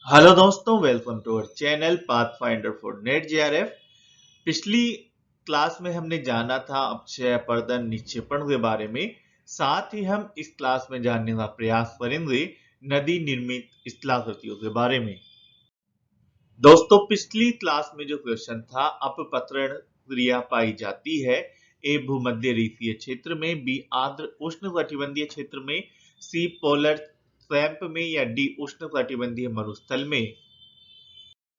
Hello दोस्तों, welcome to our channel path finder for NET JRF. पिछली class में हमने जाना था अपक्षय अपर्दन निक्षेपण के बारे में। साथ ही हम इस क्लास में जानने का प्रयास करेंगे नदी निर्मित स्थलाकृतियों के बारे में। दोस्तों, पिछली क्लास में जो क्वेश्चन था, अपपत्रण क्रिया पाई जाती है ए भूमध्य रेखीय क्षेत्र में, बी आर्द्र उष्णकटिबंधीय क्षेत्र में, सी पोलर स्वैम्प में या डी उष्णकटिबंधीय मरुस्थल में।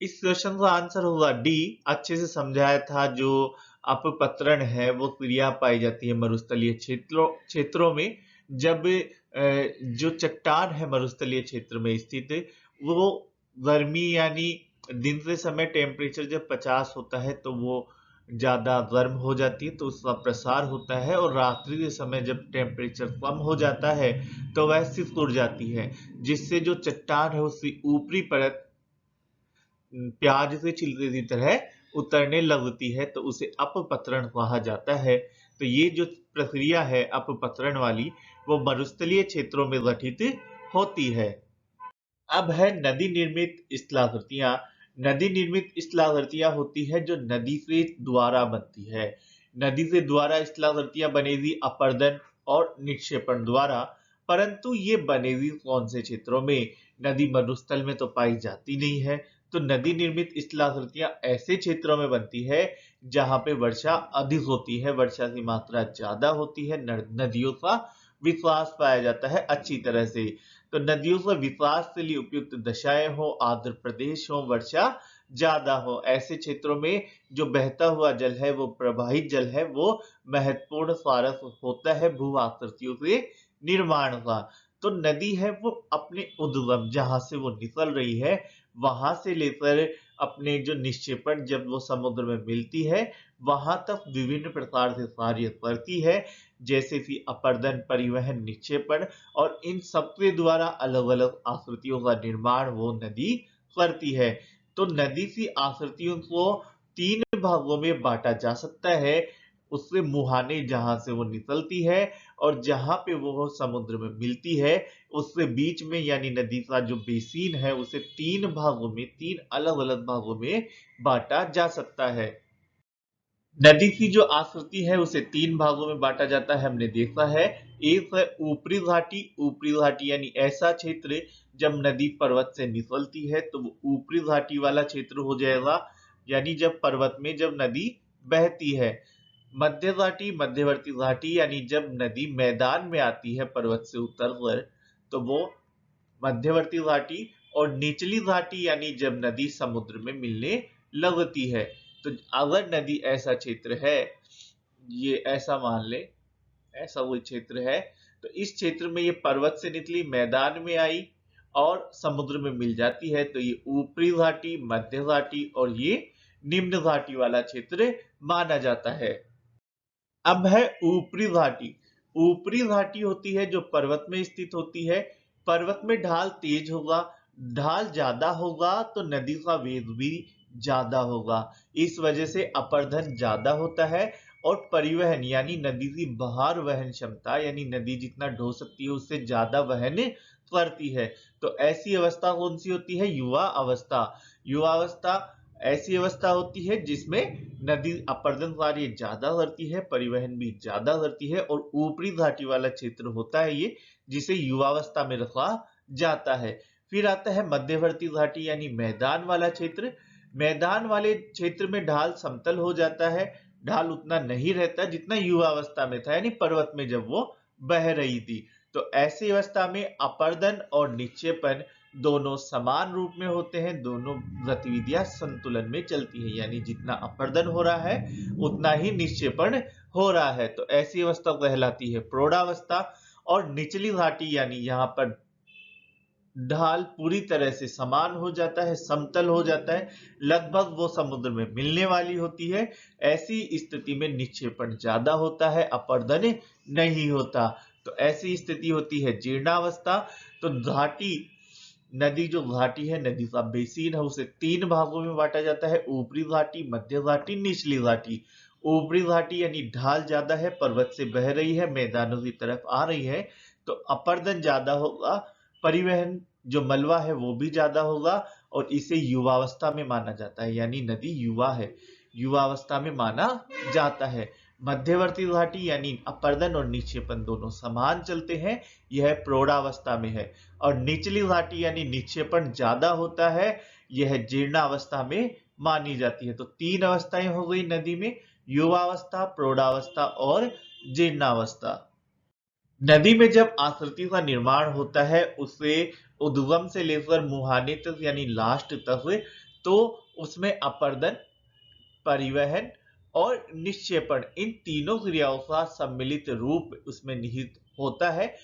इस क्वेश्चन का आंसर होगा डी। अच्छे से समझाया था। जो अपपत्रण है वो क्रिया पाई जाती है मरुस्थलीय क्षेत्रों में, जब जो चट्टान है मरुस्थलीय क्षेत्र में स्थित, वो गर्मी यानी दिन के समय टेम्परेचर जब 50 होता है तो वो ज्यादा गर्म हो जाती है, तो उसका प्रसार होता है, और रात्रि के समय जब टेम्परेचर कम हो जाता है तो वह सिकुड़ उड़ जाती है, जिससे जो चट्टान है उसकी ऊपरी परत प्याज से छिलके की तरह उतरने लगती है, तो उसे अपपत्रण कहा जाता है। तो ये जो प्रक्रिया है अपपत्रण वाली, वो मरुस्थलीय क्षेत्रों में गठित होती है। अब है नदी निर्मित स्थलाकृतियां। नदी निर्मित स्थलाकृतियां होती है जो नदी से द्वारा बनती है। नदी से द्वारा स्थलाकृतियां बनेगी अपर्दन और निक्षेपण द्वारा। परंतु ये बनेगी कौन से क्षेत्रों में? नदी मरुस्थल में तो पाई जाती नहीं है। तो नदी निर्मित स्थलाकृतियां ऐसे क्षेत्रों में बनती है जहां पे वर्षा अधिक होती है, वर्षा की मात्रा ज्यादा होती है, नदियों का विकास पाया जाता है अच्छी तरह से। तो नदियों का विकास के लिए उपयुक्त दशाएं हो, आर्द्र प्रदेश हो, वर्षा ज्यादा हो, ऐसे क्षेत्रों में जो बहता हुआ जल है, वो प्रवाहित जल है, वो महत्वपूर्ण कारक होता है भू आकृतियों के निर्माण का। तो नदी है वो अपने उद्गम, जहां से वो निकल रही है, वहां से लेकर अपने जो निक्षेपण जब वो समुद्र में मिलती है, वहां तक विभिन्न प्रकार से कार्य करती है, जैसे कि अपर्दन, परिवहन, निक्षेपण, और इन सबके द्वारा अलग अलग आकृतियों का निर्माण वो नदी करती है। तो नदी की आकृतियों को तीन भागों में बांटा जा सकता है। उससे मुहाने जहां से वो निकलती है और जहां पे वो समुद्र में मिलती है, उससे बीच में यानी नदी का जो बेसिन है, उसे तीन भागों में, तीन अलग अलग भागों में बांटा जा सकता है। नदी की जो आकृति है उसे तीन भागों में बांटा जाता है, हमने देखा है। एक है ऊपरी घाटी। ऊपरी घाटी यानी ऐसा क्षेत्र जब नदी पर्वत से निकलती है तो वो ऊपरी घाटी वाला क्षेत्र हो जाएगा, यानी जब पर्वत में जब नदी बहती है। मध्य घाटी, मध्यवर्ती घाटी यानी जब नदी मैदान में आती है पर्वत से उतरकर, तो वो मध्यवर्ती घाटी। और निचली घाटी यानी जब नदी समुद्र में मिलने लगती है। तो अगर नदी ऐसा क्षेत्र है, ये ऐसा मान ले, ऐसा वो क्षेत्र है, तो इस क्षेत्र में ये पर्वत से निकली, मैदान में आई और समुद्र में मिल जाती है, तो ये ऊपरी घाटी, मध्य घाटी और ये निम्न घाटी वाला क्षेत्र माना जाता है। अब है ऊपरी घाटी। ऊपरी घाटी होती है जो पर्वत में स्थित होती है। पर्वत में ढाल तेज होगा, ढाल ज्यादा होगा तो नदी का वेग भी ज्यादा होगा। इस वजह से अपर्दन ज्यादा होता है, और परिवहन यानी नदी की बहार वहन क्षमता, यानी नदी जितना ढो सकती है उससे ज्यादा वहन करती है। तो ऐसी अवस्था कौन सी होती है? युवा अवस्था। युवा अवस्था ऐसी अवस्था होती है जिसमें नदी अपर्दन कार्य ज्यादा करती है, परिवहन भी ज्यादा करती है, और ऊपरी घाटी वाला क्षेत्र होता है ये, जिसे युवावस्था में रखा जाता है। फिर आता है मध्यवर्ती घाटी यानी मैदान वाला क्षेत्र। मैदान वाले क्षेत्र में ढाल समतल हो जाता है, ढाल उतना नहीं रहता जितना युवावस्था में था, यानी पर्वत में जब वो बह रही थी। तो ऐसी अवस्था में अपर्दन और निक्षेपण दोनों समान रूप में होते हैं, दोनों गतिविधियां संतुलन में चलती है, यानी जितना अपर्दन हो रहा है उतना ही निक्षेपण हो रहा है। तो ऐसी अवस्था कहलाती है प्रौढ़ावस्था। और निचली घाटी यानी यहाँ पर ढाल पूरी तरह से समान हो जाता है, समतल हो जाता है, लगभग वो समुद्र में मिलने वाली होती है। ऐसी स्थिति में निक्षेपण ज्यादा होता है, अपर्दन नहीं होता। तो ऐसी स्थिति होती है जीर्णावस्था। तो घाटी, नदी जो घाटी है, नदी का बेसिन है, उसे तीन भागों में बांटा जाता है, ऊपरी घाटी, मध्य घाटी, निचली घाटी। ऊपरी घाटी यानी ढाल ज्यादा है, पर्वत से बह रही है, मैदानों की तरफ आ रही है, तो अपर्दन ज्यादा होगा, परिवहन जो मलबा है वो भी ज्यादा होगा और इसे युवावस्था में माना जाता है, यानी नदी युवा है, युवावस्था में माना जाता है। मध्यवर्ती घाटी यानी अपर्दन और निक्षेपण दोनों समान चलते हैं, यह प्रौढ़ावस्था में है। और निचली घाटी यानी निक्षेपण ज्यादा होता है, यह जीर्णावस्था में मानी जाती है। तो 3 अवस्थाएं हो गई नदी में, युवावस्था, प्रौढ़ावस्था और जीर्णावस्था। नदी में जब आकृति का निर्माण होता है उसे उद्गम से लेकर मुहाने तक यानी लास्ट तक, तो उसमें अपर्दन, परिवहन और निक्षेपण इन तीनों क्रियाओं का सम्मिलित रूप उसमें निहित होता है।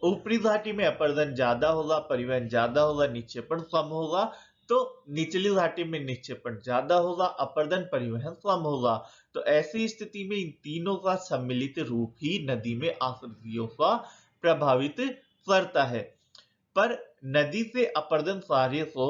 ऊपरी घाटी में अपर्दन ज्यादा होगा, परिवहन ज्यादा होगा, निक्षेपण कम होगा। तो निचली घाटी में निक्षेपण ज्यादा होगा, अपर्दन, परिवहन कम होगा। तो ऐसी स्थिति में इन तीनों का सम्मिलित रूप ही नदी में आकृतियों का प्रभावित करता है। पर नदी से अपर्दन कार्य को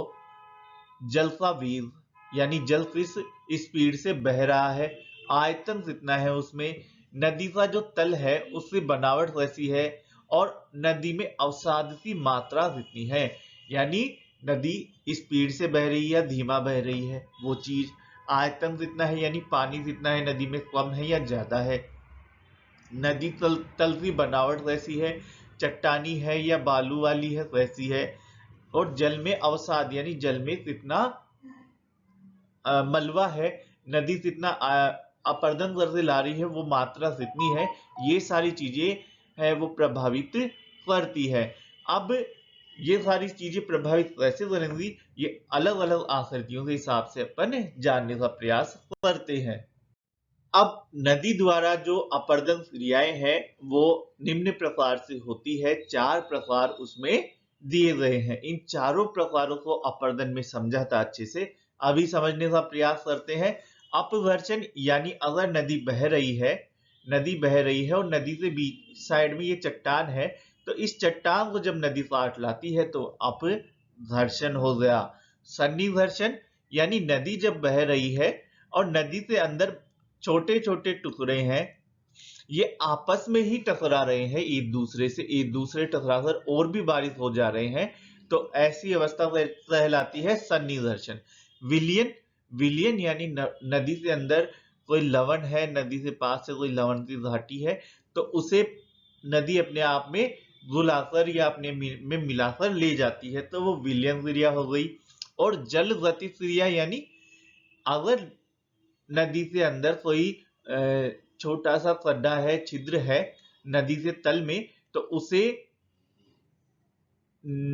जल का वेग यानी जल किस स्पीड से बह रहा है, आयतन कितना है उसमें, नदी का जो तल है उसकी बनावट कैसी है, और नदी में अवसाद की मात्रा कितनी है, यानी नदी स्पीड से बह रही है या धीमा बह रही है वो चीज, आयतन कितना है यानी पानी कितना है नदी में, कम है या ज्यादा है, नदी तल की बनावट कैसी है, चट्टानी है या बालू वाली है कैसी है, और जल में अवसाद यानी जल में कितना मलबा है, नदी कितना अपर्दन करके ला रही है, वो मात्रा कितनी है, ये सारी चीजें है वो प्रभावित करती है। अब ये सारी चीजें प्रभावित कैसे करेंगी, ये अलग अलग आकृतियों के हिसाब से अपन जानने का प्रयास करते हैं। अब नदी द्वारा जो अपर्दन क्रियाएं हैं वो निम्न प्रकार से होती है, 4 प्रकार उसमें दिए गए हैं। इन चारों प्रकारों को अपर्दन में समझा था अच्छे से, अभी समझने का प्रयास करते हैं। अपघर्षण यानी अगर नदी बह रही है, और नदी से बीच साइड में ये चट्टान है, तो इस चट्टान को जब नदी काट लाती है तो अपघर्षण हो गया। सन्निघर्षण यानी नदी जब बह रही है और नदी से अंदर छोटे छोटे टुकड़े हैं, ये आपस में ही टकरा रहे हैं, एक दूसरे टकराकर और भी बारिश हो जा रहे हैं, तो ऐसी अवस्था कहलाती है सन्निघर्षण। विलयन यानी नदी से अंदर कोई लवण है, नदी से पास से कोई लवण की घाटी है, तो उसे नदी अपने आप में घुलाकर या अपने में मिलाकर ले जाती है, तो वो विलयन क्रिया हो गई। और जल गति क्रिया यानी अगर नदी से अंदर कोई छोटा सा खड्डा है, छिद्र है नदी से तल में, तो उसे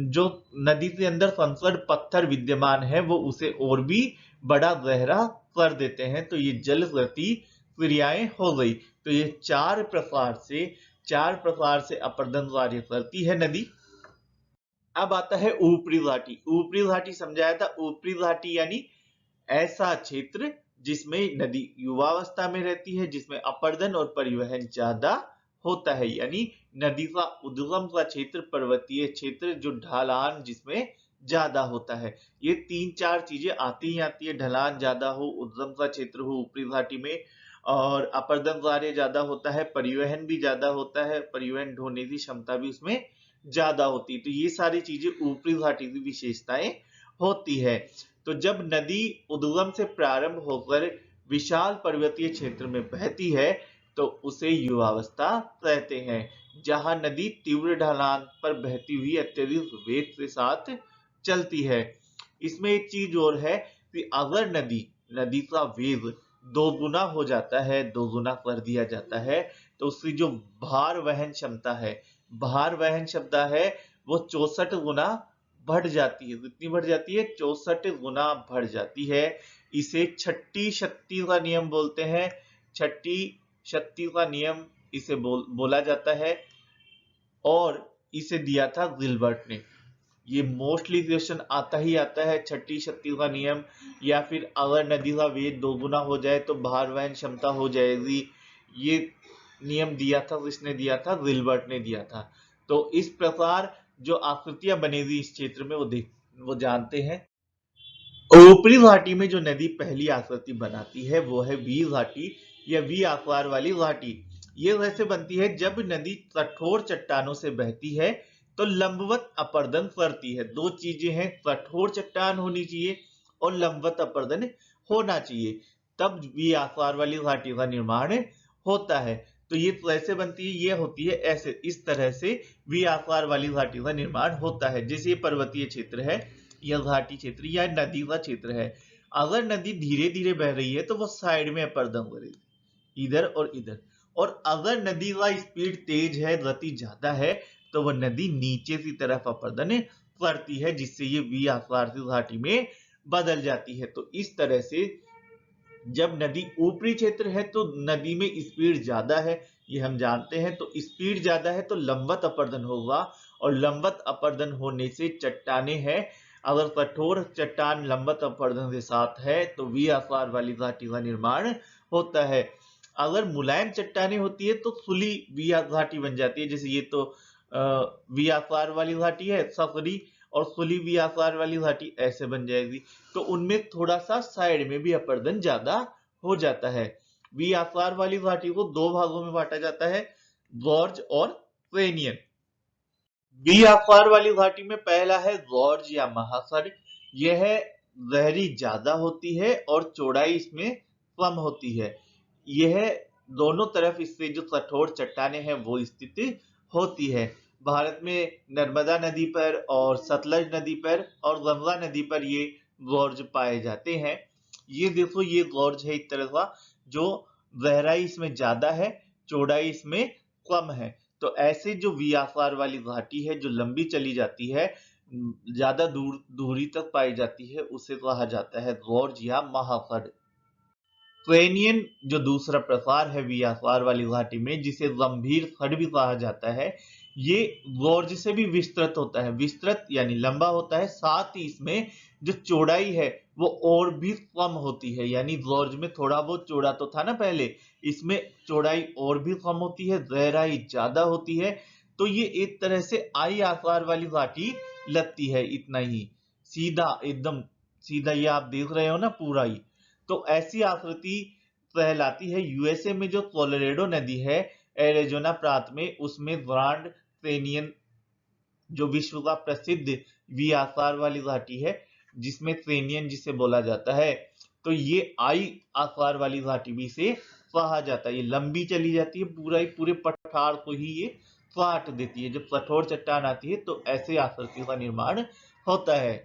जो नदी के अंदर कंकड़ पत्थर विद्यमान है वो उसे और भी बड़ा गहरा कर देते हैं, तो ये जल गति क्रियाएं हो गई। तो ये 4 प्रकार से अपर्दन कार्य करती है नदी। अब आता है ऊपरी घाटी। ऊपरी घाटी समझाया था, ऊपरी घाटी यानी ऐसा क्षेत्र जिसमें नदी युवावस्था में रहती है, जिसमें अपर्दन और परिवहन ज्यादा होता है, यानी नदी का उद्गम का क्षेत्र, पर्वतीय क्षेत्र, जो ढलान जिसमें ज्यादा होता है। ये 3-4 चीजें आती ही आती है, ढलान ज्यादा हो, उद्गम का क्षेत्र हो ऊपरी घाटी में, और अपर्दन कार्य ज्यादा होता है, परिवहन भी ज्यादा होता है, परिवहन ढोने की क्षमता भी उसमें ज्यादा होती है। तो ये सारी चीजें ऊपरी घाटी की विशेषताएं होती है। तो जब नदी उद्गम से प्रारंभ होकर विशाल पर्वतीय क्षेत्र में बहती है तो उसे युवावस्था कहते हैं। जहां नदी तीव्र ढलान पर बहती हुई अत्यधिक वेग के साथ चलती है। इसमें एक चीज और है कि अगर नदी का वेग 2 गुना हो जाता है, 2 गुना कर दिया जाता है, तो उसकी जो भार वहन क्षमता है वो 64 गुना बढ़ जाती है। कितनी बढ़ जाती है? 64 गुना बढ़ जाती है। इसे छठी शक्ति का नियम बोलते हैं। छठी शक्ति का नियम इसे बोला जाता है, और इसे दिया था गिलबर्ट ने। ये मोस्टली क्वेश्चन आता ही आता है, छठी शक्ति का नियम, या फिर अगर नदी का वेग 2 गुना हो जाए तो भार वहन क्षमता हो जाएगी। ये नियम दिया था, किसने दिया था? गिलबर्ट ने दिया था। तो इस प्रकार जो आकृतियां बनेगी इस क्षेत्र में वो जानते हैं। ऊपरी घाटी में जो नदी पहली आकृति बनाती है वो है वी घाटी या वी आकार वाली घाटी। ये वैसे बनती है जब नदी कठोर चट्टानों से बहती है, तो लंबवत अपर्दन फरती है। दो चीजें हैं, कठोर चट्टान होनी चाहिए और लंबवत अपर्दन होना चाहिए, तब वी आकार वाली घाटी का निर्माण होता है। तो ये कैसे बनती है, ये होती है ऐसे, इस तरह से वी आकार वाली घाटी का निर्माण होता है। जैसे ये पर्वतीय क्षेत्र है या घाटी क्षेत्र या नदी का क्षेत्र है, अगर नदी धीरे धीरे बह रही है तो वो साइड में अपर्दन करेगी, इधर और इधर। और अगर नदी का स्पीड तेज है, गति ज्यादा है, तो वह नदी नीचे की तरफ अपर्दन करती है, जिससे ये वी आकार की घाटी में बदल जाती है। तो इस तरह से जब नदी ऊपरी क्षेत्र है तो नदी में स्पीड ज्यादा है, ये हम जानते हैं। तो स्पीड ज्यादा है तो लंबवत अपर्दन होगा, और लंबवत अपर्दन होने से चट्टाने हैं, अगर कठोर चट्टान लंबवत अपर्दन के साथ है तो वी आकार वाली घाटी का निर्माण होता है। अगर मुलायम चट्टाने होती है तो खुली वी घाटी बन जाती है। जैसे ये तो वी आकार वाली घाटी है, सकरी, और खुली वी आकार वाली घाटी ऐसे बन जाएगी। तो उनमें थोड़ा सा साइड में भी अपर्दन ज्यादा हो जाता है। वी आकार वाली घाटी को दो भागों में बांटा जाता है, गॉर्ज और क्रेनियन। वी आकार वाली घाटी में पहला है गॉर्ज या महाखर। यह गहरी ज्यादा होती है और चौड़ाई इसमें कम होती है। यह दोनों तरफ इससे जो कठोर चट्टाने हैं वो स्थित होती है। भारत में नर्मदा नदी पर और सतलज नदी पर और गंगा नदी पर ये गॉर्ज पाए जाते हैं। ये देखो, ये गॉर्ज है इस तरह का, जो गहराई इसमें ज्यादा है, चौड़ाई इसमें कम है। तो ऐसे जो वी आकार वाली घाटी है जो लंबी चली जाती है, ज्यादा दूरी तक पाई जाती है, उसे कहा जाता है गॉर्ज या महाखर। क्रेनियन जो दूसरा प्रकार है वी आकार वाली घाटी में, जिसे गंभीर खड़ भी कहा जाता है, ये गॉर्ज से भी विस्तृत होता है। विस्तृत यानी लंबा होता है, साथ ही इसमें जो चौड़ाई है वो और भी कम होती है। यानी गॉर्ज में थोड़ा बहुत चौड़ा तो था ना पहले, इसमें चौड़ाई और भी कम होती है, गहराई ज्यादा होती है। तो ये एक तरह से आई आकार वाली घाटी लगती है, इतना ही सीधा, एकदम सीधा, ये आप देख रहे हो ना पूरा ही। तो ऐसी आकृति कहलाती है। यूएसए में जो कोलोराडो नदी है एरिजोना प्रांत में, उसमें ग्रांड कैनियन जो विश्व का प्रसिद्ध वी आकार वाली घाटी है, जिसमें कैनियन जिसे बोला जाता है, तो ये आई आकार वाली घाटी भी से कहा जाता है। ये लंबी चली जाती है, पूरा ही पूरे पठार को ही ये काट देती है। जब कठोर चट्टान आती है तो ऐसे आकृतियों का निर्माण होता है।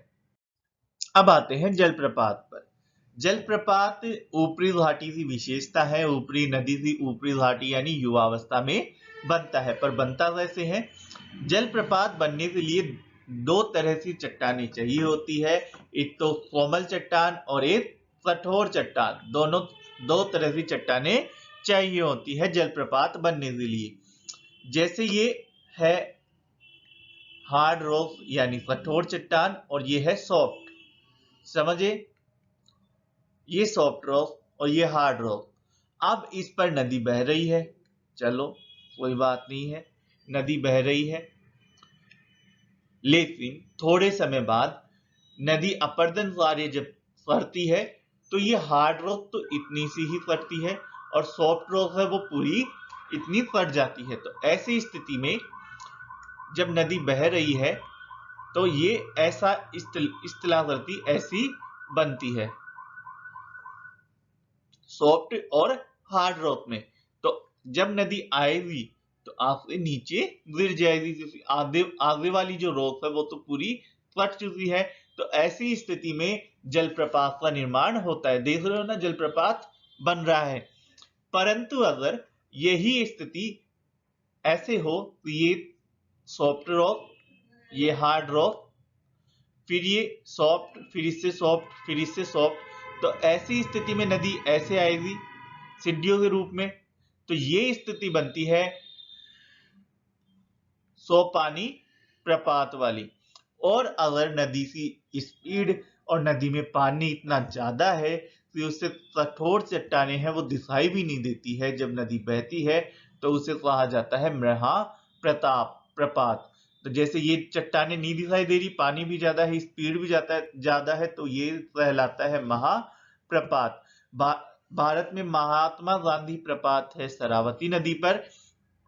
अब आते हैं जलप्रपात पर। जलप्रपात ऊपरी घाटी की विशेषता है। ऊपरी नदी की ऊपरी घाटी यानी युवावस्था में बनता है, पर बनता कैसे है? जलप्रपात बनने के लिए दो तरह की चट्टानें चाहिए होती है, एक तो कोमल चट्टान और एक कठोर चट्टान। दोनों दो तरह की चट्टानें चाहिए होती है जलप्रपात बनने के लिए। जैसे ये है हार्ड रॉक यानी कठोर चट्टान, और ये है सॉफ्ट, समझे, ये सॉफ्ट रॉक और ये हार्ड रॉक। अब इस पर नदी बह रही है, चलो कोई बात नहीं है, नदी बह रही है, लेकिन थोड़े समय बाद नदी अपर्दन कार्य जब करती है तो ये हार्ड रॉक तो इतनी सी ही कटती है और सॉफ्ट रॉक है वो पूरी इतनी कट जाती है। तो ऐसी स्थिति में जब नदी बह रही है तो ये ऐसा स्थलाकृति ऐसी बनती है, सॉफ्ट और हार्ड रॉक में। तो जब नदी आएगी तो आपके नीचे गिर जाएगी, क्योंकि आगे वाली जो रॉक है वो तो पूरी फट चुकी है। तो ऐसी स्थिति में जलप्रपात का निर्माण होता है। देख रहे हो ना, जलप्रपात बन रहा है। परंतु अगर यही स्थिति ऐसे हो तो ये सॉफ्ट रॉक, ये हार्ड रॉक, फिर ये सॉफ्ट, फिर इससे सॉफ्ट, फिर इससे सॉफ्ट, तो ऐसी स्थिति में नदी ऐसे आएगी सीढ़ियों के रूप में। तो ये स्थिति बनती है सोपानी प्रपात वाली। और अगर नदी की स्पीड और नदी में पानी इतना ज्यादा है कि उससे कठोर चट्टाने हैं वो दिखाई भी नहीं देती है जब नदी बहती है, तो उसे कहा जाता है महा प्रताप प्रपात। तो जैसे ये चट्टाने नहीं दिखाई दे रही, पानी भी ज्यादा है, स्पीड भी ज्यादा है, तो ये कहलाता है महाप्रपात। भारत में महात्मा गांधी प्रपात है शरावती नदी पर,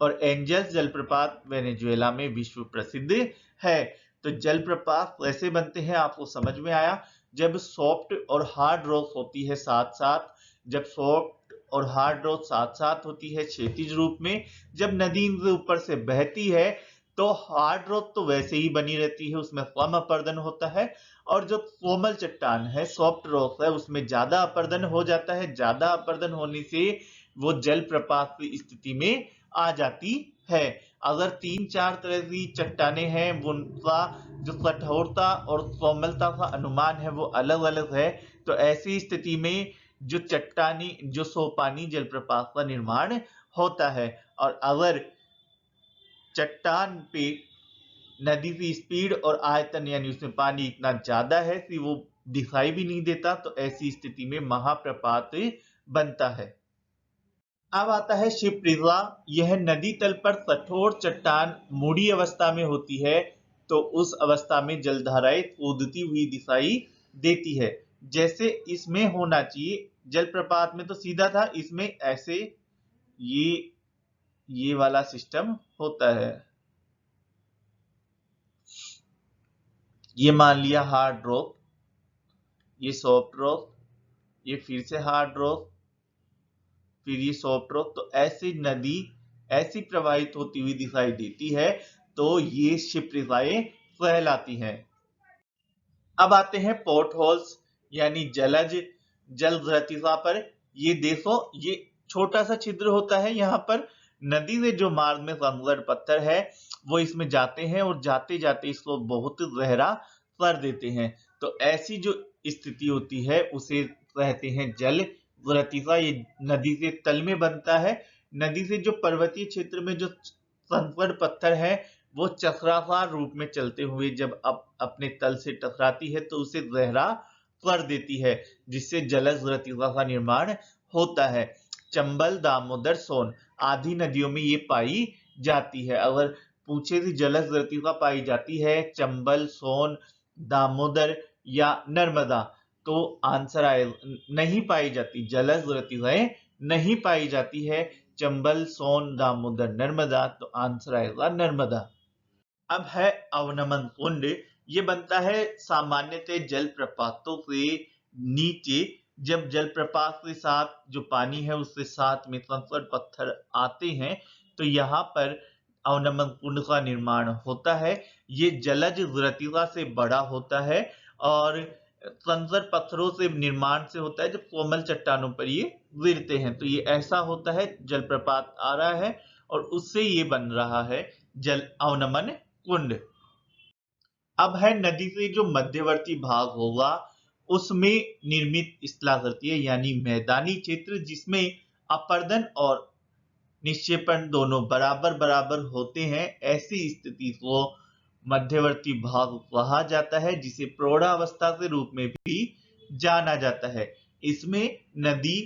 और एंजल्स जलप्रपात वेनेजुएला में विश्व प्रसिद्ध है। तो जलप्रपात कैसे बनते हैं आपको समझ में आया। जब सॉफ्ट और हार्ड रॉक होती है साथ साथ, जब सॉफ्ट और हार्ड रॉक साथ साथ होती है क्षैतिज रूप में, जब नदी इनके ऊपर से बहती है तो हार्ड रॉक तो वैसे ही बनी रहती है, उसमें कम अपर्दन होता है, और जो कोमल चट्टान है सॉफ्ट रॉक है उसमें ज्यादा अपर्दन हो जाता है। ज्यादा अपर्दन होने से वो जलप्रपात की स्थिति में आ जाती है। अगर 3-4 तरह की चट्टाने हैं उनका जो कठोरता और कोमलता का अनुमान है वो अलग अलग है, तो ऐसी स्थिति में जो चट्टानी जो सोपानी जलप्रपात का निर्माण होता है। और अगर चट्टान पे नदी की स्पीड और आयतन यानी उसमें पानी इतना ज्यादा है कि वो दिखाई भी नहीं देता, तो ऐसी स्थिति में महाप्रपात बनता है। अब आता है शिवप्रीजा। यह नदी तल पर कठोर चट्टान मुड़ी अवस्था में होती है, तो उस अवस्था में जलधाराएं कूदती हुई दिखाई देती है, जैसे इसमें होना चाहिए। जलप्रपात में तो सीधा था, इसमें ऐसे ये वाला सिस्टम होता है। ये मान लिया हार्ड रॉक, ये सॉफ्ट रॉक, ये फिर से हार्ड रॉक, फिर ये सॉफ्ट रॉक, तो ऐसी नदी ऐसी प्रवाहित होती हुई दिखाई देती है, तो ये शिप्रिफाई कहलाती हैं। अब आते हैं पोर्ट होल्स यानी जलज जल गतिका पर। ये देखो, ये छोटा सा छिद्र होता है, यहाँ पर नदी में जो मार्ग में कंकड़ पत्थर है वो इसमें जाते हैं और जाते जाते इसको बहुत गहरा कर देते हैं, तो ऐसी जो स्थिति होती है उसे कहते हैं जल गतिका। ये नदी के तल में बनता है। नदी से जो पर्वतीय क्षेत्र में जो कंकड़ पत्थर है वो चक्राकार रूप में चलते हुए जब अपने तल से टकराती है तो उसे गहरा कर देती है, जिससे जलज गतिका का निर्माण होता है। चंबल, दामोदर, सोन आदि नदियों में ये पाई जाती है। अगर पूछे कि जलज गतिका पाई जाती है चंबल, सोन, दामोदर या नर्मदा, तो आंसर आए नहीं पाई जाती। जलज गतिकाएं नहीं पाई जाती है चंबल, सोन, दामोदर, नर्मदा, तो आंसर आएगा नर्मदा। अब है अवनमन कुंड। ये बनता है सामान्यतः जलप्रपातों के नीचे, जब जलप्रपात के साथ जो पानी है उसके साथ में कंकड़ पत्थर आते हैं तो यहाँ पर अवनमन कुंड का निर्माण होता है। ये जलज गतिका से बड़ा होता है और कंकड़ पत्थरों से निर्माण से होता है, जब कोमल चट्टानों पर ये गिरते हैं तो ये ऐसा होता है। जलप्रपात आ रहा है और उससे ये बन रहा है जल अवनमन कुंड। अब है नदी से जो मध्यवर्ती भाग होगा उसमें निर्मित स्थलाकृति है यानी मैदानी क्षेत्र, जिसमें अपर्दन और निक्षेपण दोनों बराबर बराबर होते हैं। ऐसी स्थिति को मध्यवर्ती भाग कहा जाता है, जिसे प्रौढ़ावस्था के रूप में भी जाना जाता है। इसमें नदी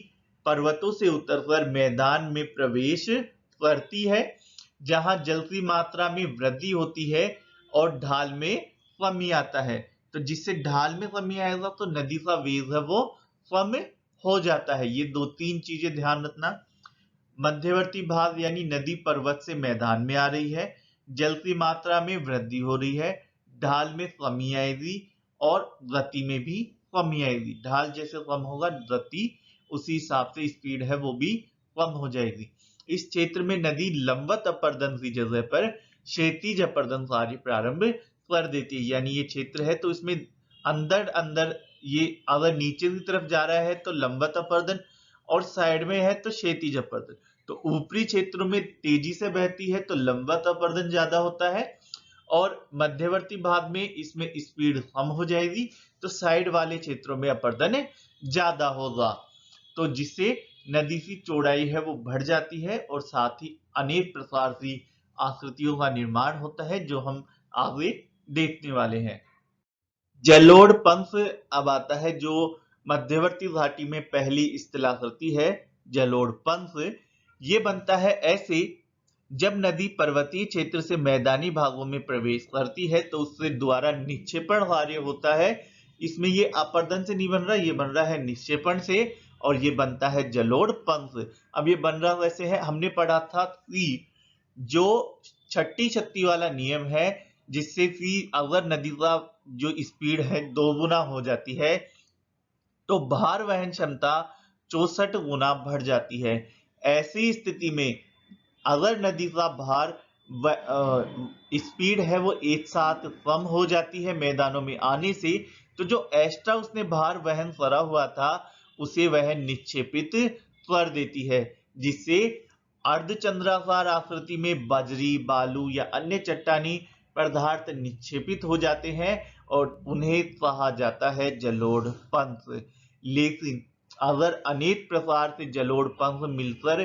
पर्वतों से उतरकर मैदान में प्रवेश करती है, जहां जल की मात्रा में वृद्धि होती है और ढाल में कमी आता है। तो जिससे ढाल में कमी आएगा तो नदी का वेग है वो कम हो जाता है। ये 2-3 चीजें ध्यान रखना। मध्यवर्ती भाग यानी नदी पर्वत से मैदान में आ रही है, जल की मात्रा में वृद्धि हो रही है, ढाल में कमी आएगी और गति में भी कमी आएगी। ढाल जैसे कम होगा गति उसी हिसाब से स्पीड है वो भी कम हो जाएगी। इस क्षेत्र में नदी लंबवत अपर्दन की जगह पर क्षैतिज अपर्दन कार्य प्रारंभ कर देती है। यानी ये क्षेत्र है तो इसमें अंदर अंदर ये अगर नीचे की तरफ जा रहा है तो लंबवत अपर्दन और साइड में है तो क्षैतिज अपर्दन। तो ऊपरी क्षेत्रों में तेजी से बहती है तो लंबवत अपर्दन ज्यादा होता है और मध्यवर्ती भाग में इसमें स्पीड कम हो जाएगी, तो साइड वाले क्षेत्रों में अपर्दन ज्यादा होगा, तो जिससे नदी की चौड़ाई है वो बढ़ जाती है और साथ ही अनेक प्रकार की आकृतियों का निर्माण होता है जो हम आगे देखने वाले हैं। जलोढ़ पंख अब आता है, जो मध्यवर्ती घाटी में पहली स्थलाकृति है। जलोढ़ पंख ये बनता है ऐसे, जब नदी पर्वतीय क्षेत्र से मैदानी भागों में प्रवेश करती है तो उससे द्वारा निक्षेपण कार्य होता है। इसमें ये अपर्दन से नहीं बन रहा, ये बन रहा है निक्षेपण से और ये बनता है जलोढ़ पंख। अब ये बन रहा वैसे है, हमने पढ़ा था कि जो छठी शक्ति वाला नियम है, जिससे कि अगर नदी का जो स्पीड है 2 गुना हो जाती है तो भार वहन क्षमता 64 गुना बढ़ जाती है। ऐसी स्थिति में अगर नदी का भार स्पीड है वो एक साथ कम हो जाती है मैदानों में आने से, तो जो एक्स्ट्रा उसने भार वहन करा हुआ था उसे वह निक्षेपित कर देती है, जिससे अर्धचंद्राकार आकृति में बजरी, बालू या अन्य चट्टानी पदार्थ निक्षेपित हो जाते हैं और उन्हें कहा जाता है जलोढ़ पंख। लेकिन अगर अनेक प्रकार से जलोढ़ पंख मिलकर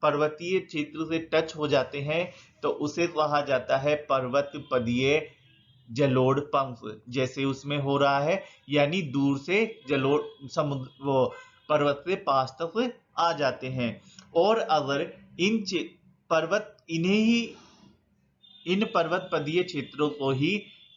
पर्वतीय क्षेत्र से टच हो जाते हैं तो उसे कहा जाता है पर्वत पदीय जलोढ़ पंख, जैसे उसमें हो रहा है, यानी दूर से जलोढ़ समुद्र वो पर्वत से पास तक आ जाते हैं। और अगर इन पर्वत पदीय क्षेत्रों को ही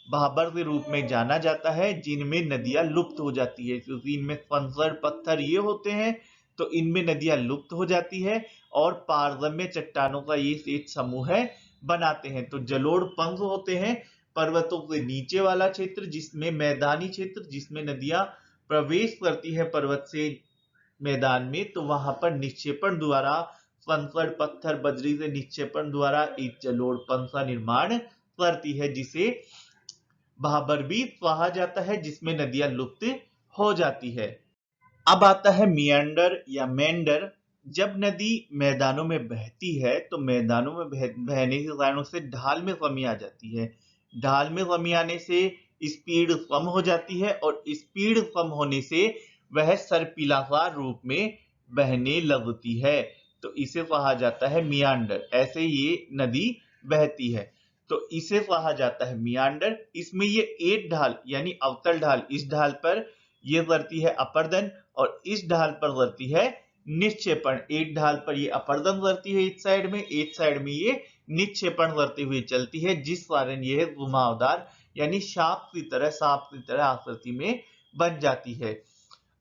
भाबर के रूप में जाना जाता है, जिनमें नदियां लुप्त हो जाती है, क्योंकि इनमें कंकड़ पत्थर ये होते हैं तो इनमें नदियां लुप्त हो जाती है और पारगम्य चट्टानों का ये एक समूह है बनाते हैं। तो जलोढ़ पंख होते हैं पर्वतों के नीचे वाला क्षेत्र, जिसमें मैदानी क्षेत्र जिसमें नदियां प्रवेश करती है पर्वत से मैदान में, तो वहां पर निक्षेपण द्वारा कंकड़ पत्थर बजरी से निक्षेपण द्वारा एक जलोढ़ पंख का निर्माण करती है, जिसे भाबर भी कहा जाता है, जिसमें नदियां लुप्त हो जाती है। अब आता है मियांडर या मेंडर। जब नदी मैदानों में बहती है तो मैदानों में बहने के कारण उससे ढाल में कमी आ जाती है। ढाल में कमी आने से स्पीड कम हो जाती है और स्पीड कम होने से वह सर्पिलाकार रूप में बहने लगती है, तो इसे कहा जाता है मियांडर। ऐसे ये नदी बहती है तो इसे कहा जाता है मियांडर। इसमें ये एक ढाल यानी अवतल ढाल, इस ढाल पर ये करती है अपर्दन और इस ढाल पर करती है निक्षेपण। एक ढाल पर ये अपर्दन करती है एक साइड में ये निक्षेपण करते हुए चलती है, जिस कारण यह घुमावदार यानी सांप की तरह आकृति में बन जाती है।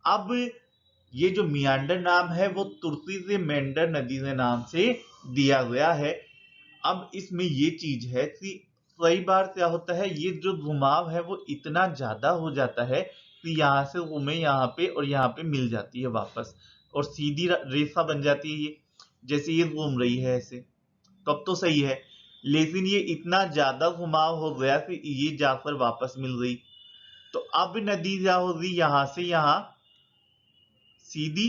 अब ये जो मियांडर नाम है वो तुर्की से मेंडर नदी के नाम से दिया गया है। अब इसमें ये चीज है कि कई बार क्या होता है, ये जो घुमाव है वो इतना ज्यादा हो जाता है कि यहाँ से घूमे यहाँ पे और यहाँ पे मिल जाती है वापस और सीधी रेखा बन जाती है। ये जैसे ये घूम रही है ऐसे, तब तो सही है, लेकिन ये इतना ज्यादा घुमाव हो गया कि ये जाकर वापस मिल गई। तो अब नदी क्या होगी, यहाँ से यहाँ सीधी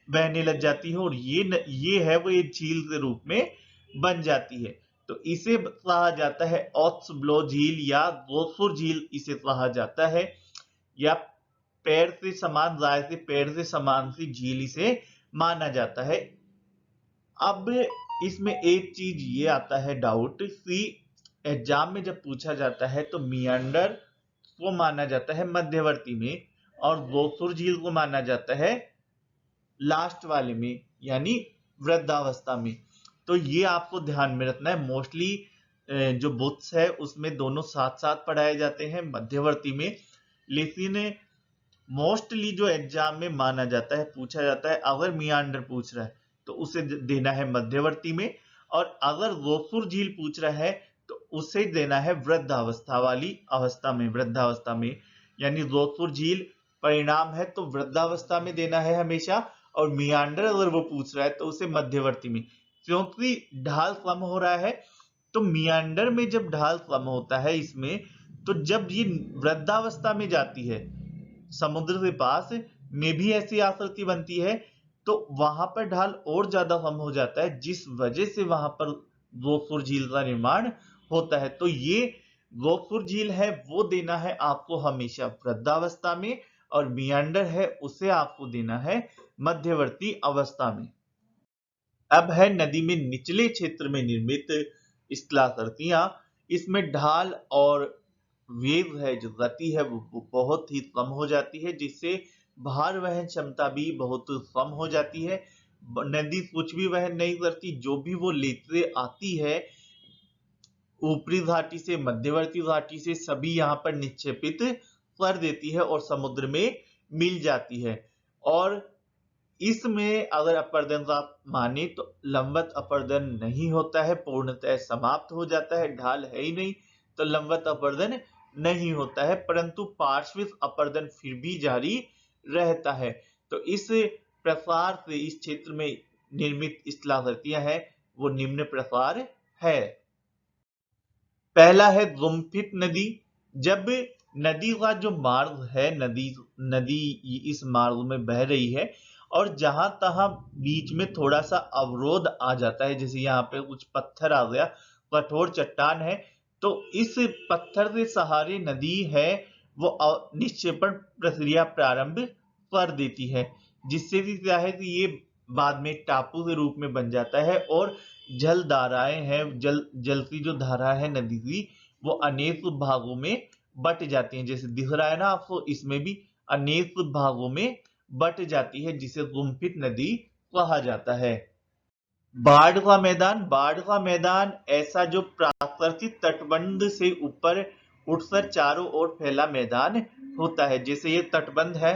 बहने लग जाती है और ये है वो एक झील के रूप में बन जाती है। तो इसे कहा जाता है ऑक्सब्लो झील या गोफुर झील इसे कहा जाता है, या पैर से समान राय से पैर से समान सी झील इसे माना जाता है। अब इसमें एक चीज ये आता है डाउट कि एग्जाम में जब पूछा जाता है तो मियांडर को माना जाता है मध्यवर्ती में और गोफुर झील को माना जाता है लास्ट वाले में यानी वृद्धावस्था में। तो ये आपको ध्यान में रखना है। मोस्टली जो बुक्स है उसमें दोनों साथ साथ पढ़ाए जाते हैं मध्यवर्ती में, लेकिन मोस्टली जो एग्जाम में माना जाता है पूछा जाता है अगर मियांडर पूछ रहा है तो उसे देना है मध्यवर्ती में, और अगर गोफुर झील पूछ रहा है तो उसे देना है वृद्धावस्था वाली अवस्था में, वृद्धावस्था में। यानी गोफुर झील परिणाम है तो वृद्धावस्था में देना है हमेशा, और मियांडर अगर वो पूछ रहा है तो उसे मध्यवर्ती में, क्योंकि ढाल कम हो रहा है। तो मियांडर में जब ढाल कम होता है इसमें, तो जब ये वृद्धावस्था में जाती है समुद्र के पास में भी ऐसी आकृति बनती है तो वहां पर ढाल और ज्यादा कम हो जाता है, जिस वजह से वहां पर गोफुर झील का निर्माण होता है। तो ये गोफुर झील है वो देना है आपको हमेशा वृद्धावस्था में, और मियांडर है उसे आपको देना है मध्यवर्ती अवस्था में। अब है नदी में निचले क्षेत्र में निर्मित स्थलाकृतियां। इसमें ढाल और वेग है जो गति है वो बहुत ही कम हो जाती है, जिससे भार वहन क्षमता भी बहुत कम हो जाती है। नदी कुछ भी वहन नहीं करती, जो भी वो लेते आती है ऊपरी घाटी से मध्यवर्ती घाटी से सभी यहाँ पर निक्षेपित कर देती है और समुद्र में मिल जाती है। और इसमें अगर अपर्दन का माने तो लंबवत अपर्दन नहीं होता है, पूर्णतः समाप्त हो जाता है, ढाल है ही नहीं तो लंबवत अपर्दन नहीं होता है, परंतु पार्श्विक अपर्दन फिर भी जारी रहता है। तो इस प्रकार से इस क्षेत्र में निर्मित स्थलाकृतियां हैं वो निम्न प्रकार है। पहला है गुम्फित नदी। जब नदी का जो मार्ग है, नदी इस मार्ग में बह रही है और जहां तहां बीच में थोड़ा सा अवरोध आ जाता है, जैसे यहाँ पे कुछ पत्थर आ गया, कठोर चट्टान है, तो इस पत्थर के सहारे नदी है वो निक्षेपण प्रक्रिया प्रारंभ कर देती है, जिससे भी क्या है कि ये बाद में टापू के रूप में बन जाता है और जल धाराएं हैं, जल की जो धारा है नदी की वो अनेक भागों में बट जाती हैं। जैसे दिख रहा है ना आपको, इसमें भी अनेक भागों में बट जाती है, जिसे गुम्फित नदी कहा जाता है। बाढ़ का मैदान ऐसा जो प्राकृतिक तटबंध से ऊपर उठकर चारों ओर फैला मैदान होता है। जैसे ये तटबंध है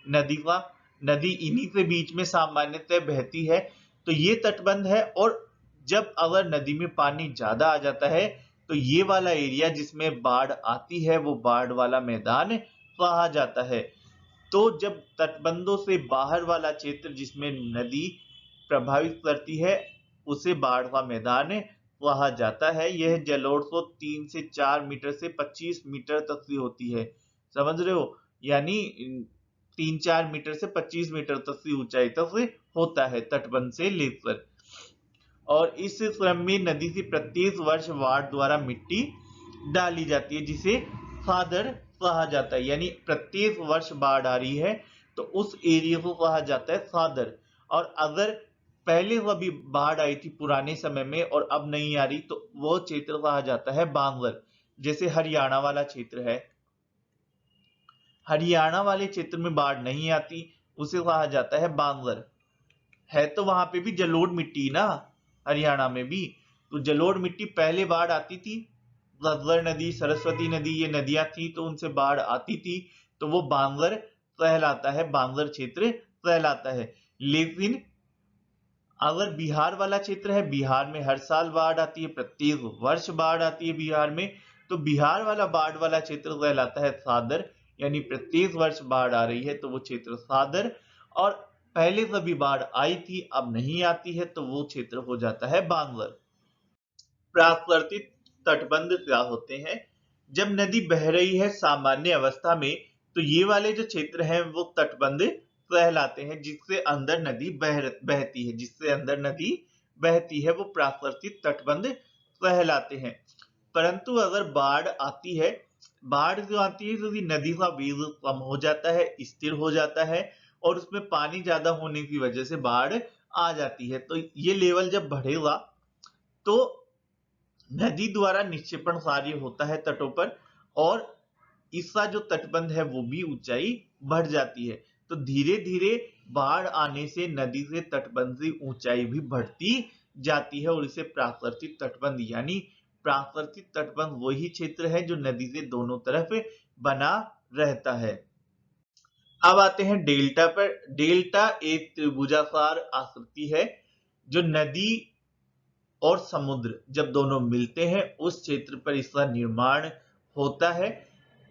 नदी का, नदी इन्हीं के बीच में सामान्यतः बहती है, तो ये तटबंध है। और जब अगर नदी में पानी ज्यादा आ जाता है तो ये वाला एरिया जिसमें बाढ़ आती है वो बाढ़ वाला मैदान कहा जाता है। तो जब तटबंधों से बाहर वाला क्षेत्र जिसमें नदी प्रभावित करती है उसे बाढ़ का मैदान कहा जाता है। यह जलोढ़ को 3 से 4 मीटर से 25 मीटर तक की होती है, समझ रहे हो, यानी 3-4 मीटर से 25 मीटर तक की ऊंचाई तक होता है तटबंध से लेकर। और इस क्रम में नदी से प्रत्येक वर्ष वार्ड द्वारा मिट्टी डाली जाती है, जिसे खादर कहा जाता है। यानी प्रत्येक वर्ष बाढ़ आ रही है तो उस एरिया को कहा जाता है खादर। और अगर पहले कभी बाढ़ आई थी पुराने समय में और अब नहीं आ रही तो वो क्षेत्र कहा जाता है बांगर। जैसे हरियाणा वाला क्षेत्र है, हरियाणा वाले क्षेत्र में बाढ़ नहीं आती, उसे कहा जाता है बांगर। है तो वहां पे भी जलोढ़ मिट्टी ना, हरियाणा में भी, तो जलोढ़ मिट्टी पहले बाढ़ आती थी, घग्गर नदी, सरस्वती नदी, ये नदियां थी तो उनसे बाढ़ आती थी, तो वो बांगर कहलाता है, बांगर क्षेत्र कहलाता है। लेकिन अगर बिहार वाला क्षेत्र है, बिहार में हर साल बाढ़ आती है, प्रत्येक वर्ष बाढ़ आती है बिहार में, तो बिहार वाला बाढ़ वाला क्षेत्र कहलाता है सादर। यानी प्रत्येक वर्ष बाढ़ आ रही है तो वो क्षेत्र सादर, और पहले कभी बाढ़ आई थी अब नहीं आती है तो वो क्षेत्र हो जाता है बांगर। प्राकृतिक तटबंध क्या होते हैं? जब नदी बह रही है सामान्य अवस्था में तो ये वाले जो क्षेत्र हैं वो तटबंध कहलाते हैं, जिससे अंदर नदी बहती है, जिससे अंदर नदी बहती है वो प्राकृतिक तटबंध कहलाते हैं। परंतु अगर बाढ़ आती है, बाढ़ जो आती है क्योंकि नदी का वेग कम हो जाता है, स्थिर हो जाता है और उसमें पानी ज्यादा होने की वजह से बाढ़ आ जाती है, तो ये लेवल जब बढ़ेगा तो नदी द्वारा निक्षेपण कार्य होता है तटों पर और इसका जो तटबंध है वो भी ऊंचाई बढ़ जाती है। तो धीरे धीरे बाढ़ आने से नदी से तटबंध की ऊंचाई भी बढ़ती जाती है और इसे प्राकृतिक तटबंध, यानी प्राकृतिक तटबंध वही क्षेत्र है जो नदी से दोनों तरफ बना रहता है। अब आते हैं डेल्टा पर। डेल्टा एक त्रिभुजाकार आकृति है जो नदी और समुद्र जब दोनों मिलते हैं उस क्षेत्र पर इसका निर्माण होता है।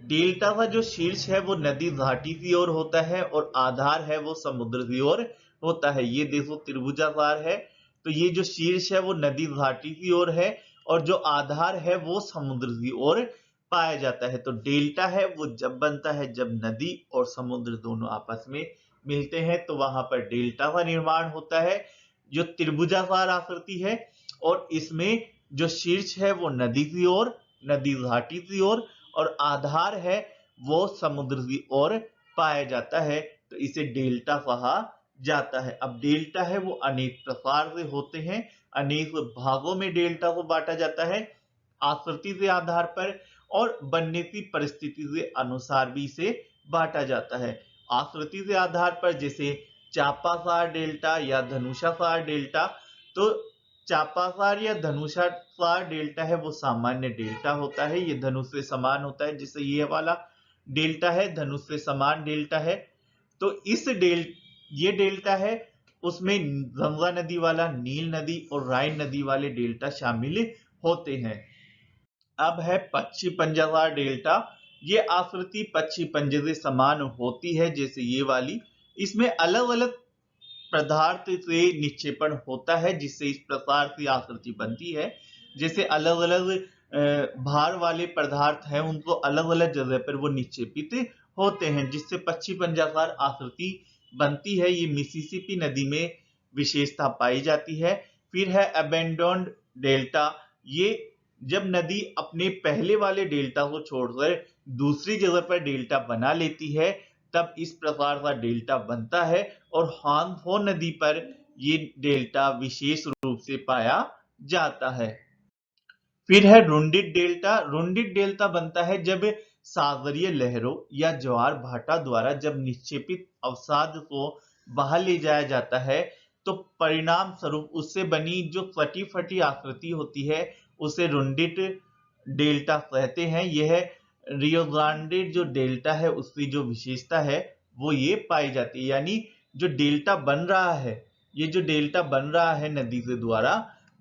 डेल्टा का जो शीर्ष है वो नदी घाटी की ओर होता है और आधार है वो समुद्र की ओर होता है। ये देखो त्रिभुजाकार है तो ये जो शीर्ष है वो नदी घाटी की ओर है और जो आधार है वो समुद्र की ओर पाया जाता है। तो डेल्टा है वो जब बनता है जब नदी और समुद्र दोनों आपस में मिलते हैं तो वहां पर डेल्टा का निर्माण होता है जो त्रिभुजाकार आकृति है। और इसमें जो शीर्ष है वो नदी की ओर, नदी घाटी की ओर और आधार है वो समुद्र की ओर पाया जाता है, तो इसे डेल्टा कहा जाता है। अब डेल्टा है वो अनेक प्रकार से होते हैं, अनेक भागों में डेल्टा को बांटा जाता है आकृति के आधार पर और बनने की परिस्थिति के अनुसार भी इसे बांटा जाता है। आकृति के आधार पर जैसे चापाकार डेल्टा या धनुषाकार डेल्टा, तो चापाकार या धनुषाकार डेल्टा है वो सामान्य डेल्टा होता है, ये धनुष से समान होता है, जैसे ये वाला डेल्टा है धनुष से समान डेल्टा है। तो इस ये डेल्टा है, उसमें गंगा नदी वाला, नील नदी और राइन नदी वाले डेल्टा शामिल होते हैं। अब है पश्चिम पंजवार डेल्टा। ये आकृति पश्चिम पंजे से समान होती है जैसे ये वाली। इसमें अलग अलग पदार्थ से निक्षेपण होता है जिससे इस प्रकार की आकृति बनती है। जैसे अलग अलग भार वाले पदार्थ हैं, उनको अलग अलग जगह पर वो निक्षेपित होते हैं जिससे पश्चिम पंजाकार आकृति बनती है। ये मिसिसिपी नदी में विशेषता पाई जाती है। फिर है अबेंडोन्ड डेल्टा। ये जब नदी अपने पहले वाले डेल्टा को छोड़कर दूसरी जगह पर डेल्टा बना लेती है तब इस प्रकार का डेल्टा बनता है और हांगफो नदी पर ये डेल्टा विशेष रूप से पाया जाता है। फिर है रुंडित डेल्टा। रुंडित डेल्टा बनता है जब सागरीय लहरों या ज्वार भाटा द्वारा जब निक्षेपित अवसाद को बाहर ले जाया जाता है तो परिणाम स्वरूप उससे बनी जो फटी फटी आकृति होती है उसे रुंडित डेल्टा कहते हैं। यह रियो ग्रांडे जो डेल्टा है उसकी जो विशेषता है वो ये पाई जाती है। यानी जो डेल्टा बन रहा है, ये जो डेल्टा बन रहा है नदी के द्वारा,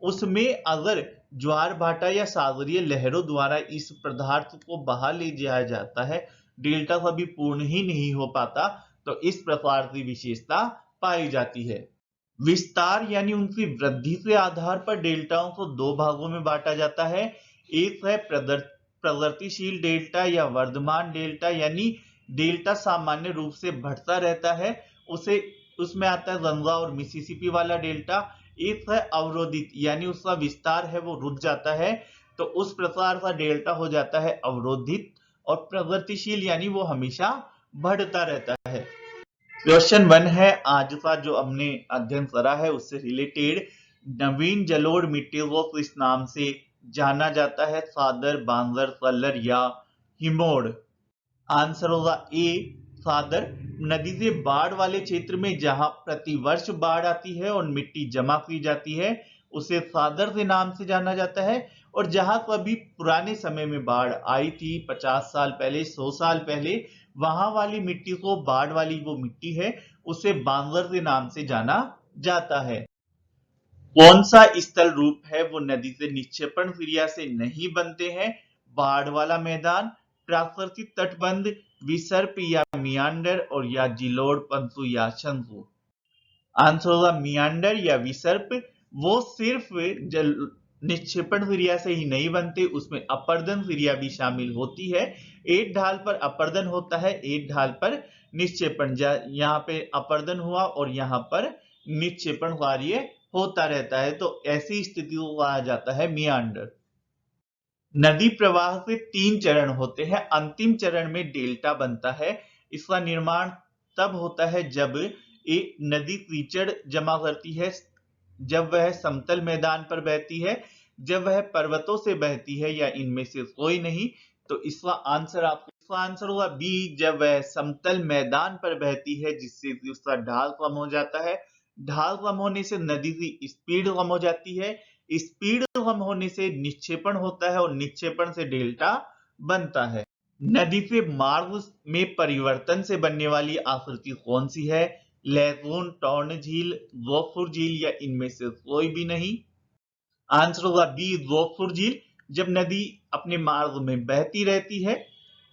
उसमें अगर ज्वार भाटा या सागरीय लहरों द्वारा इस पदार्थ को बाहर ले जाया जाता है, डेल्टा कभी पूर्ण ही नहीं हो पाता, तो इस प्रकार की विशेषता पाई जाती है। विस्तार यानी उनकी वृद्धि के आधार पर डेल्टाओं को दो भागों में बांटा जाता है। एक है प्रगतिशील डेल्टा या वर्धमान डेल्टा, यानी डेल्टा सामान्य रूप से बढ़ता रहता है, उसमें आता है गंगा और मिसिसिपी वाला डेल्टा। एक है अवरोधित यानी उसका विस्तार है वो रुक जाता है, तो उस प्रकार का डेल्टा हो जाता है अवरोधित। और प्रगतिशील यानी वो हमेशा बढ़ता रहता है। क्वेश्चन 1 है आज का जो हमने अध्ययन करा है उससे रिलेटेड। नवीन जलोढ़ मिट्टी को किस नाम से जाना जाता है? सादर, बांगर, कलर या हिमोड़? आंसर होगा ए सादर। नदी से बाढ़ वाले क्षेत्र में जहां प्रतिवर्ष बाढ़ आती है और मिट्टी जमा की जाती है उसे सादर के नाम से जाना जाता है। और जहां कभी पुराने समय में बाढ़ आई थी 50 साल पहले, 100 साल पहले, वहां वाली मिट्टी को, बाढ़ वाली वो मिट्टी है, उसे बांगर के नाम से जाना जाता है। कौन सा स्थल रूप है वो नदी से निक्षेपण क्रिया से नहीं बनते हैं? बाढ़ वाला मैदान, प्राकृतिक तटबंध, विसर्प या मियांडर, और या जिलोड़, पंतु या शंकु? आंसर होगा मियांडर या विसर्प। वो सिर्फ जल निक्षेपण क्रिया से ही नहीं बनते, उसमें अपर्दन क्रिया भी शामिल होती है। एक ढाल पर अपर्दन होता है, एक ढाल पर निक्षेपण। यहाँ पे अपर्दन हुआ और यहाँ पर निक्षेपण कार्य होता रहता है, तो ऐसी स्थिति को कहा जाता है मियांडर। नदी प्रवाह के 3 चरण होते हैं। अंतिम चरण में डेल्टा बनता है। इसका निर्माण तब होता है जब एक नदी कीचड़ जमा करती है, जब वह समतल मैदान पर बहती है, जब वह पर्वतों से बहती है, या इनमें से कोई नहीं। तो इसका आंसर होगा बी, जब वह समतल मैदान पर बहती है जिससे उसका ढाल कम हो जाता है। ढाल कम होने से नदी की स्पीड कम हो जाती है, स्पीड कम होने से निक्षेपण होता है और निक्षेपण से डेल्टा बनता है। नदी के मार्ग में परिवर्तन से बनने वाली आकृति कौन सी है? लैगून, टॉर्न झील, गोफुर झील, या इनमें से कोई भी नहीं? आंसर होगा बी, गोफुर झील। जब नदी अपने मार्ग में बहती रहती है,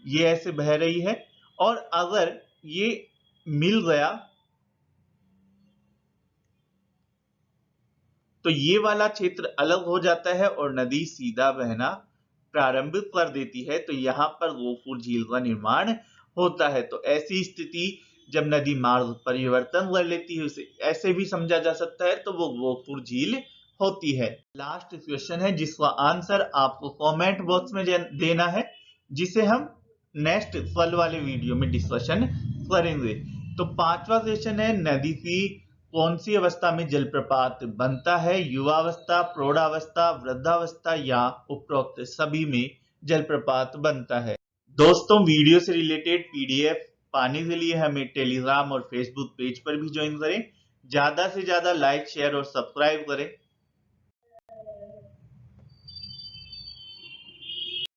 ये ऐसे बह रही है, और अगर ये मिल गया तो ये वाला क्षेत्र अलग हो जाता है और नदी सीधा बहना प्रारंभ कर देती है, तो यहाँ पर गोफुर झील का निर्माण होता है। तो ऐसी स्थिति जब नदी मार्ग परिवर्तन कर लेती है उसे ऐसे भी समझा जा सकता है, तो वो गोफुर झील होती है। लास्ट क्वेश्चन है जिसका आंसर आपको कमेंट बॉक्स में देना है, जिसे हम नेक्स्ट कल वाले वीडियो में डिस्कशन करेंगे। तो 5वां क्वेश्चन है, नदी की कौन सी अवस्था में जलप्रपात बनता है? युवावस्था, प्रौढ़ावस्था, वृद्धावस्था, या उपरोक्त सभी में जलप्रपात बनता है? दोस्तों, वीडियो से रिलेटेड पीडीएफ पाने के लिए हमें टेलीग्राम और फेसबुक पेज पर भी ज्वाइन करें। ज्यादा से ज्यादा लाइक, शेयर और सब्सक्राइब करें।